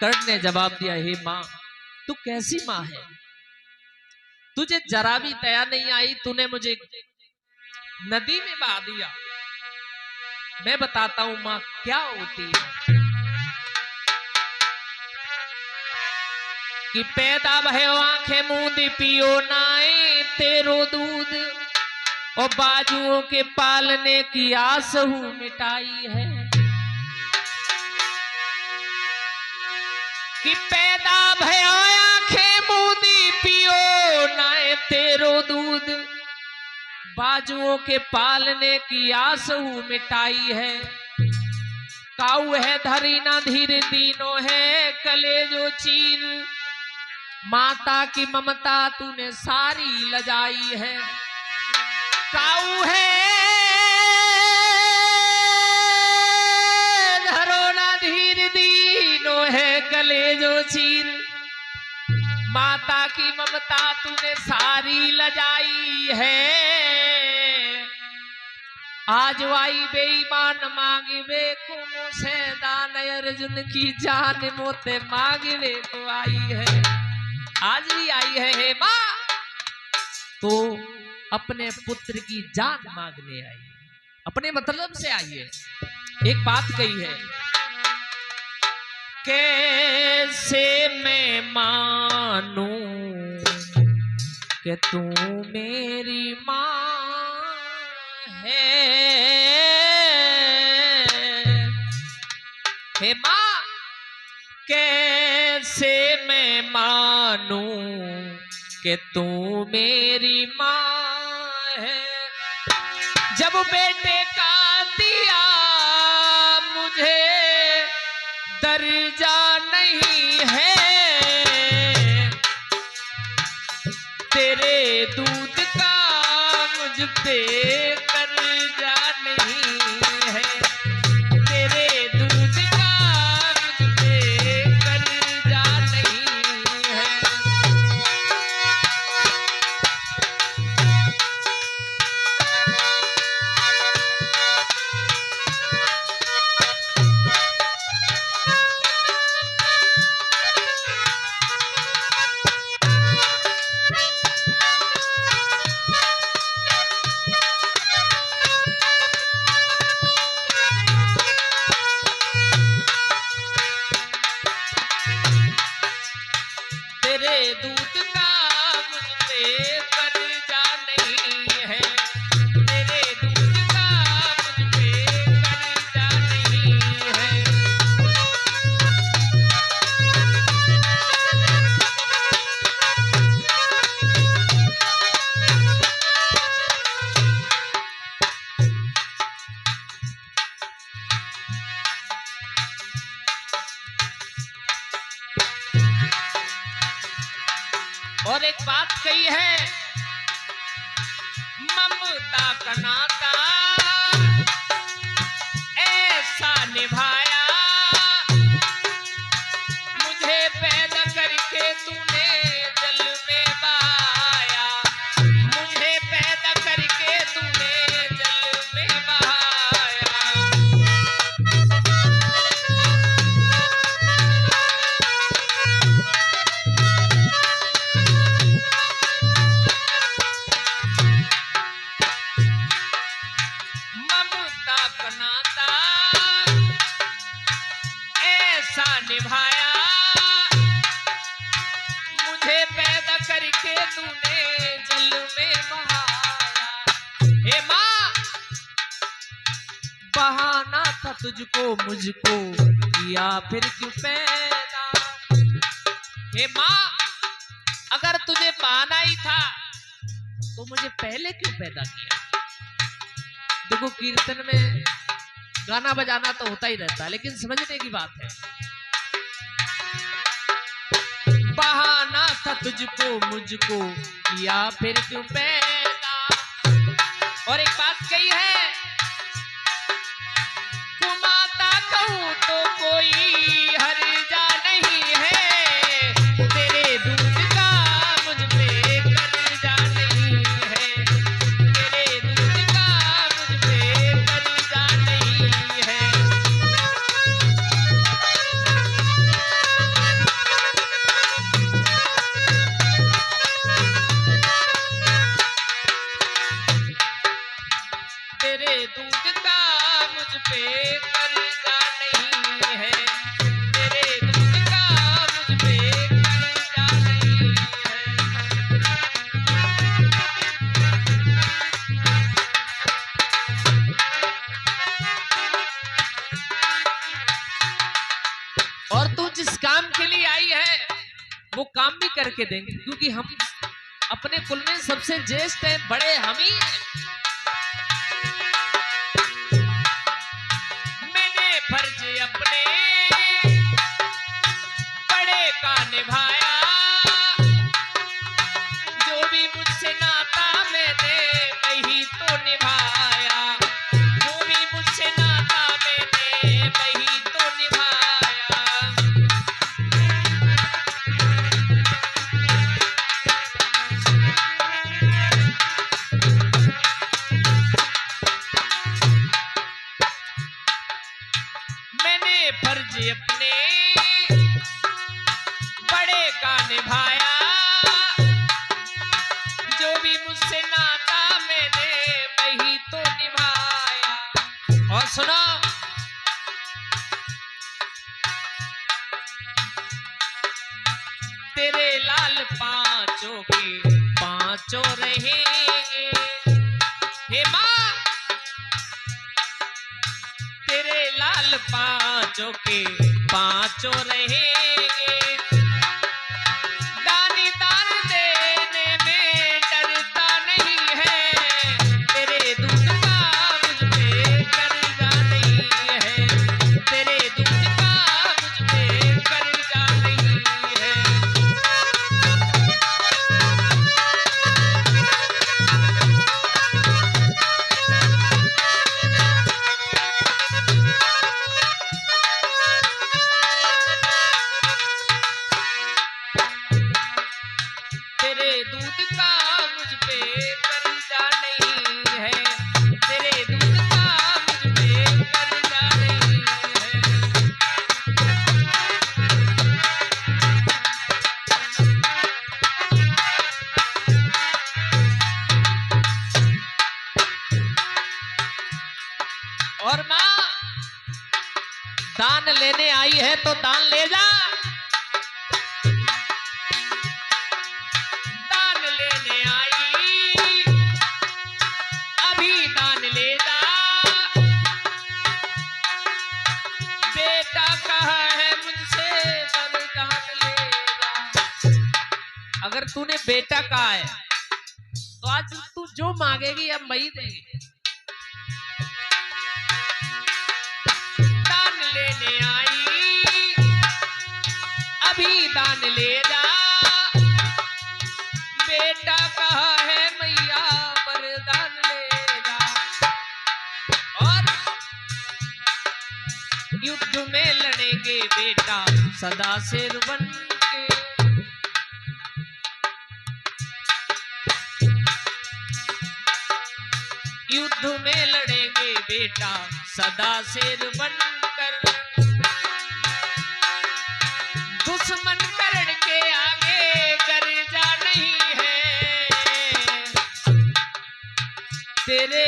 कर्ण ने जवाब दिया, हे माँ तू कैसी माँ है, तुझे जरा भी दया नहीं आई, तूने मुझे नदी में बहा दिया। मैं बताता हूं माँ क्या होती है। कि पैदा भयो आंखें मूंदी पियो नाए तेरो दूध, और बाजुओं के पालने की आस हूं मिटाई है। कि पैदा भयो आंखें मूंदी पियो नाए तेरो दूध, बाजुओं के पालने की आस हूं मिटाई है। काऊ है धरी ना धीर दीनो है कलेजो चीर, माता की ममता तूने सारी लजाई है। काऊ है धरो ना धीर दीनो है कलेजो चीर, माता की ममता तूने सारी लजाई है। आज आई बेईमान मांगवे को मुझसे दान, अर्जुन की जान मोते मांगवे को आई है। आज भी आई है हे माँ, तो अपने पुत्र की जान मांगने आई है, अपने मतलब से आई है। एक बात कही है, कैसे मैं मानूं कि तू मेरी माँ है। हे माँ कैसे मैं मानूं कि तू मेरी माँ है, जब बेटे का दिया मुझे दर्जा नहीं है, तेरे दूध का मुझ पे कर्जा नहीं है, तेरे दूध का मुझ पे कर्जा नहीं है। दूध का मुझ पे कर्जा नहीं है, तेरे दूध का मुझ पे कर्जा नहीं है। और एक बात कही है, ममता का नाता ऐसा निभाया, मुझे पैदा करके तूने जल में बहाया, मुझे पैदा करके तूने जल में बहाया। निभाया, मुझे पैदा करके तूने जल में बहाया। हे माँ बहाना था तुझको मुझको किया फिर क्यों पैदा। हे माँ अगर तुझे बहाना ही था तो मुझे पहले क्यों पैदा किया। देखो कीर्तन में गाना बजाना तो होता ही रहता है, लेकिन समझने की बात है। बहाना था तुझको मुझको किया फिर क्यों पैदा। और एक बात कही है, कुमाता कहूं तो कोई हर्जा नहीं है, तेरे दूध का मुझ पे कर्जा नहीं है, तेरे दूध का मुझ पे कर्जा नहीं है। और तू जिस काम के लिए आई है वो काम भी करके देंगे, क्योंकि हम अपने कुल में सबसे ज्येष्ठ हैं, बड़े हम ही हैं। मैंने फर्ज अपने बड़े का निभाया, जो भी मुझसे नाता मैंने वही तो निभाया, जो भी मुझसे नाता मैंने वही तो निभाया। मैंने फर्ज अपने बड़े का निभाया, जो भी मुझसे नाता मैंने वही तो निभाया। और सुनो, तेरे लाल पांचों के पांचों रहेंगे। हे माँ, तेरे लाल पांचों के पांचों रहेंगे। दानी दान देने में डरता नहीं है, तेरे दूध का मुझ पे कर्जा नहीं है, तेरे दूध का मुझ पे कर्जा नहीं है। तेरे दूध का मुझ पे कर्जा नहीं है, तेरे दूध का मुझ पे कर्जा नहीं है। और माँ, दान लेने आई है तो दान ले जा, दान लेने आई अभी दान ले जा। बेटा कहा है मुझसे वरदान ले जा। अगर तूने बेटा कहा है तो आज तू जो मांगेगी हम वही देंगे। दान लेने आई अभी दान ले जा, बेटा कहा है मैया वरदान ले जा। और युद्ध में लड़ेंगे बेटा सदा शेर बन के, युद्ध में लड़ेंगे बेटा सदा शेर बनकर। दुश्मन करण के आगे गर्जा नहीं है, तेरे